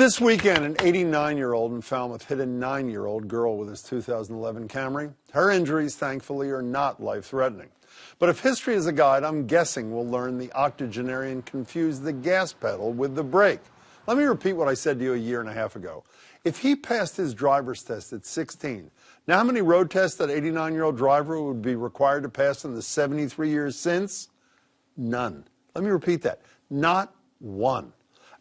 This weekend, an 89-year-old in Falmouth hit a 9-year-old girl with his 2011 Camry. Her injuries, thankfully, are not life-threatening. But if history is a guide, I'm guessing we'll learn the octogenarian confused the gas pedal with the brake. Let me repeat what I said to you a year and a half ago. If he passed his driver's test at 16, now how many road tests that 89-year-old driver would be required to pass in the 73 years since? None. Let me repeat that. Not one.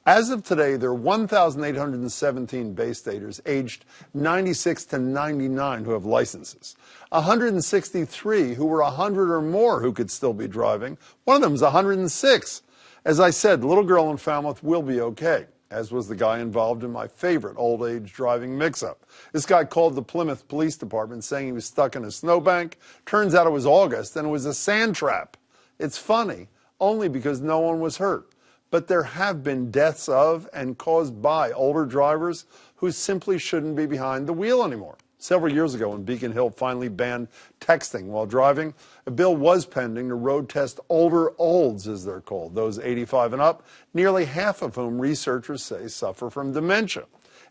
As of today, there are 1,817 Bay Staters aged 96 to 99 who have licenses, 163 who were 100 or more who could still be driving. One of them is 106. As I said, the little girl in Falmouth will be okay, as was the guy involved in my favorite old age driving mix-up. This guy called the Plymouth Police Department saying he was stuck in a snowbank. Turns out it was August and it was a sand trap. It's funny, only because no one was hurt. But there have been deaths of and caused by older drivers who simply shouldn't be behind the wheel anymore. Several years ago, when Beacon Hill finally banned texting while driving, a bill was pending to road test older olds, as they're called, those 85 and up, nearly half of whom researchers say suffer from dementia.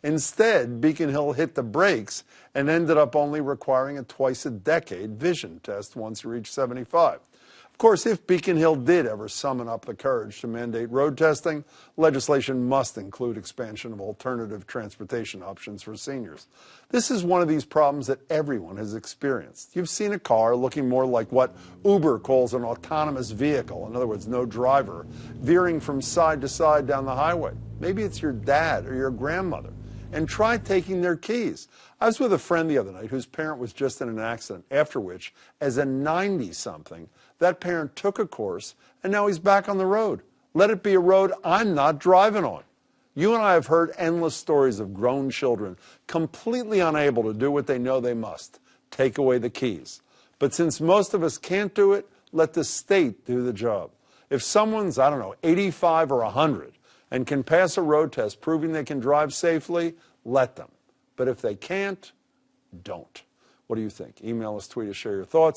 Instead, Beacon Hill hit the brakes and ended up only requiring a twice-a-decade vision test once you reach 75. Of course, if Beacon Hill did ever summon up the courage to mandate road testing, legislation must include expansion of alternative transportation options for seniors. This is one of these problems that everyone has experienced. You've seen a car looking more like what Uber calls an autonomous vehicle, in other words, no driver, veering from side to side down the highway. Maybe it's your dad or your grandmother. And try taking their keys. I was with a friend the other night whose parent was just in an accident, after which, as a 90-something, that parent took a course, and now he's back on the road. Let it be a road I'm not driving on. You and I have heard endless stories of grown children completely unable to do what they know they must, take away the keys. But since most of us can't do it, let the state do the job. If someone's, 85 or 100, and can pass a road test proving they can drive safely, let them. But if they can't, don't. What do you think? Email us, tweet us, share your thoughts.